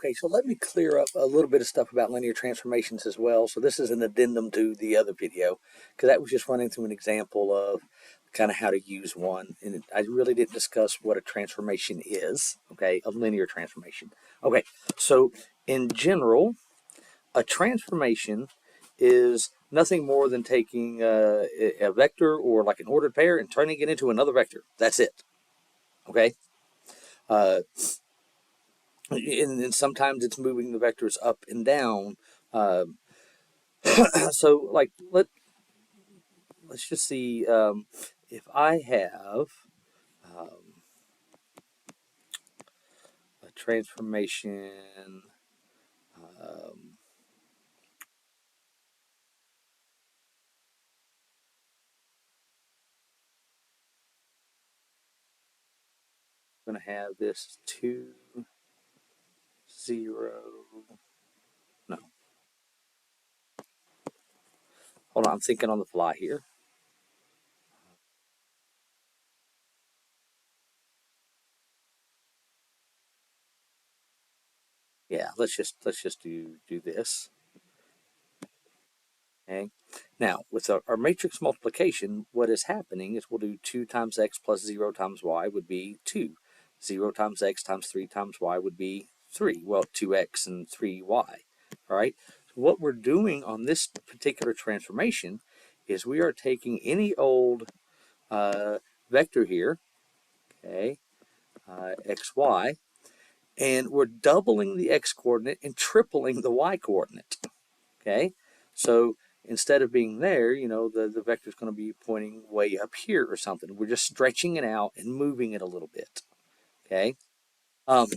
Okay, so let me clear up a little bit of stuff about linear transformations as well. So this is an addendum to the other video, because that was just running through an example of kind of how to use one. And I really didn't discuss what a transformation is, okay, a linear transformation. Okay, so in general, a transformation is nothing more than taking a vector or like an ordered pair and turning it into another vector. That's it, okay? Uh, and sometimes it's moving the vectors up and down. So like let's just see, if I have a transformation, um, I'm going to have this 2 0. No, hold on, I'm thinking on the fly here. Yeah, let's just do this. Okay. Now, with our matrix multiplication, what is happening is we'll do 2 times x plus 0 times y would be 2. 0 times x times 3 times y would be 3. Well, 2x and 3y. All right. So what we're doing on this particular transformation is we are taking any old vector here, okay, xy, and we're doubling the x coordinate and tripling the y coordinate. Okay, so instead of being there, the vector is going to be pointing way up here or something. We're just stretching it out and moving it a little bit. Okay, um,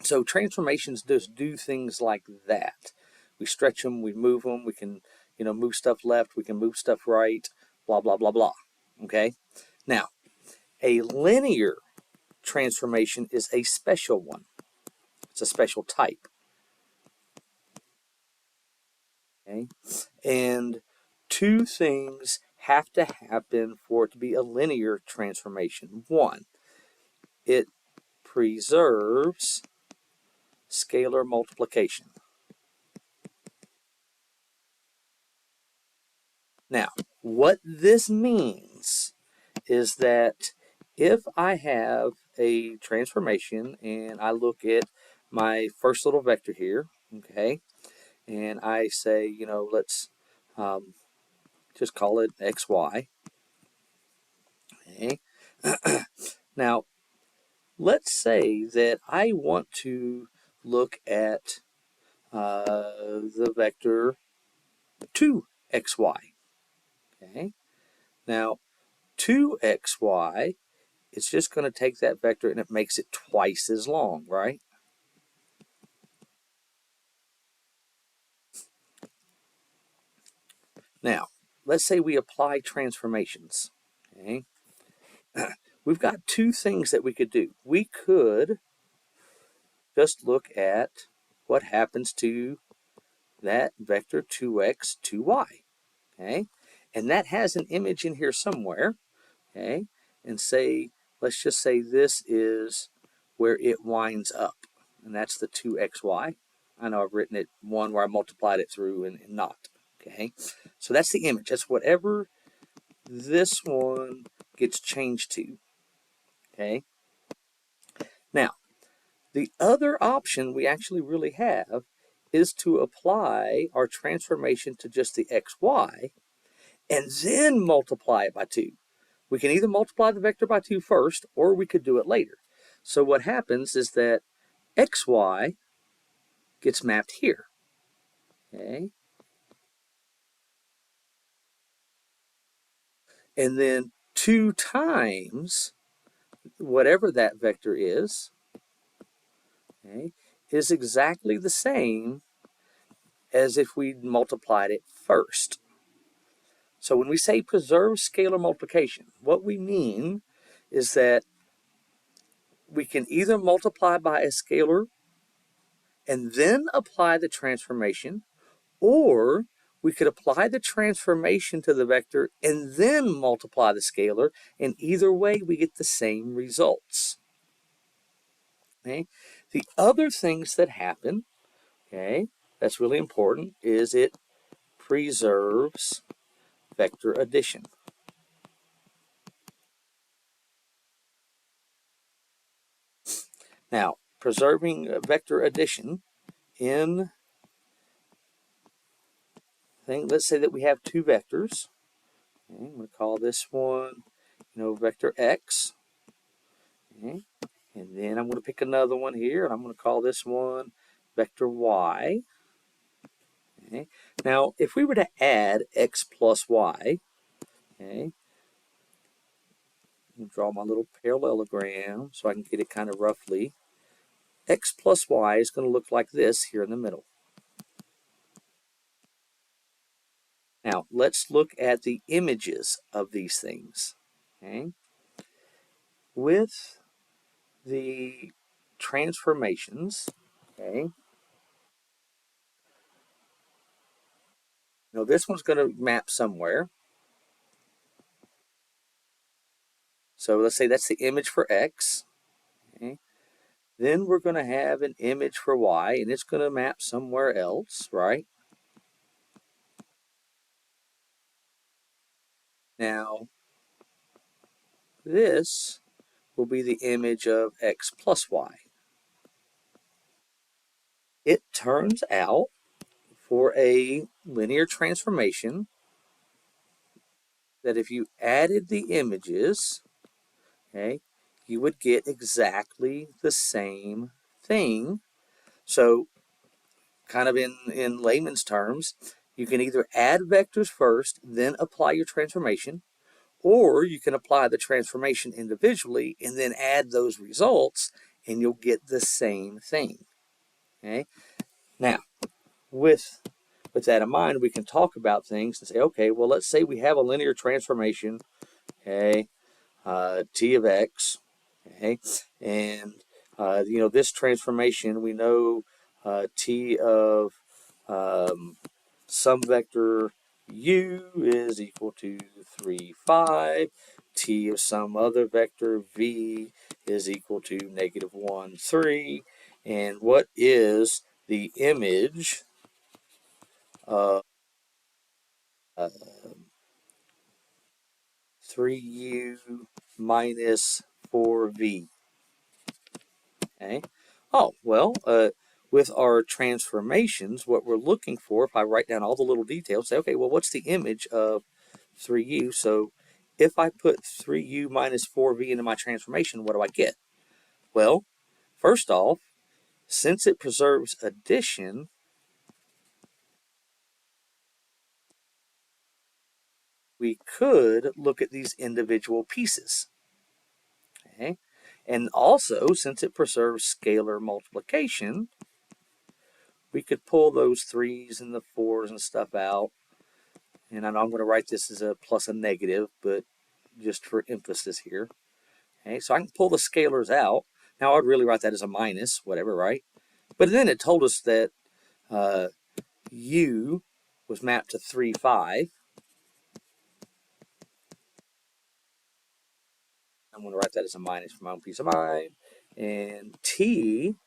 so transformations just do things like that. We stretch them, we move them, we can, move stuff left, we can move stuff right, blah, blah, blah, blah. Okay, now a linear transformation is a special one. It's a special type. Okay, and two things have to happen for it to be a linear transformation. One, it preserves scalar multiplication. Now, what this means is that if I have a transformation and I look at my first little vector here, okay, and I say, let's just call it xy, okay. Now, let's say that I want to look at the vector 2xy. Okay. Now, 2xy, it's just going to take that vector and it makes it twice as long, right? Now, let's say we apply transformations. Okay. We've got two things that we could do. We could just look at what happens to that vector 2x, 2y. Okay, and that has an image in here somewhere. Okay, and say, let's just say this is where it winds up, and that's the 2xy. I know I've written it one where I multiplied it through and not. Okay, so that's the image. That's whatever this one gets changed to. Okay, now the other option we actually really have is to apply our transformation to just the xy and then multiply it by 2. We can either multiply the vector by 2 first, or we could do it later. So what happens is that xy gets mapped here. Okay? And then 2 times whatever that vector is, okay, is exactly the same as if we multiplied it first. So when we say preserve scalar multiplication, what we mean is that we can either multiply by a scalar and then apply the transformation, or we could apply the transformation to the vector and then multiply the scalar, and either way we get the same results. Okay? The other things that happen, okay, that's really important, is it preserves vector addition. Now, preserving vector addition in thing, let's say that we have two vectors. Okay, I'm going to call this one, vector x. Okay, and then I'm going to pick another one here, and I'm going to call this one vector y. Okay, now if we were to add x plus y, okay, draw my little parallelogram so I can get it kind of roughly. X plus y is going to look like this here in the middle. Now, let's look at the images of these things. Okay? With the transformations, okay, this one's going to map somewhere. So let's say that's the image for x. Okay? Then we're going to have an image for y, and it's going to map somewhere else, right? Now, this will be the image of x plus y. It turns out for a linear transformation that if you added the images, okay, you would get exactly the same thing. So kind of in layman's terms, you can either add vectors first, then apply your transformation, or you can apply the transformation individually and then add those results and you'll get the same thing. Okay? Now, with that in mind, we can talk about things and say, okay, well, let's say we have a linear transformation, okay, t of x, okay, and this transformation, we know t of some vector u is equal to 3, 5. T of some other vector v is equal to -1, 3. And what is the image of 3u minus 4v? Okay. Oh, well, with our transformations, what we're looking for, if I write down all the little details, say, okay, well, what's the image of 3u? So if I put 3u minus 4v into my transformation, what do I get? Well, first off, since it preserves addition, we could look at these individual pieces. Okay? And also, since it preserves scalar multiplication, we could pull those 3's and the 4's and stuff out. And I know I'm going to write this as a plus a negative, but just for emphasis here. Okay, so I can pull the scalars out. Now, I'd really write that as a minus, whatever, right? But then it told us that u was mapped to 3, 5. I'm going to write that as a minus for my own peace of mind. And t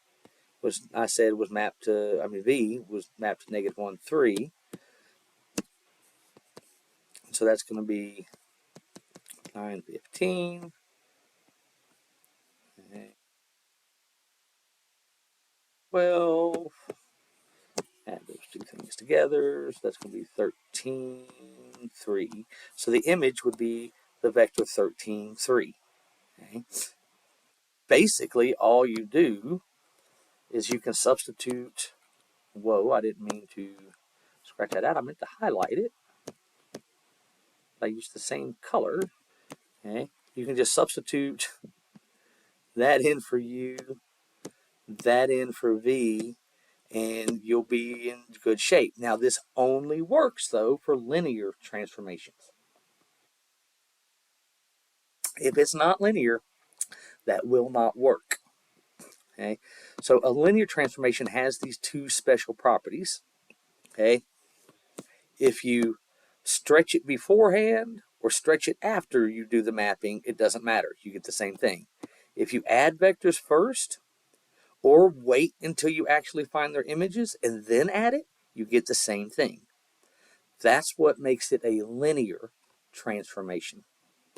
was, I said, was mapped to, v was mapped to -1, 3. So that's going to be 9, 15. 12. Add those two things together. So that's going to be 13, 3. So the image would be the vector 13, 3. Okay? Basically, all you do is you can substitute. Whoa, I didn't mean to scratch that out. I meant to highlight it. I used the same color. Okay? You can just substitute that in for u, that in for v, and you'll be in good shape. Now, this only works, though, for linear transformations. If it's not linear, that will not work. Okay, so a linear transformation has these two special properties. Okay, if you stretch it beforehand or stretch it after you do the mapping, it doesn't matter. You get the same thing. If you add vectors first or wait until you actually find their images and then add it, you get the same thing. That's what makes it a linear transformation.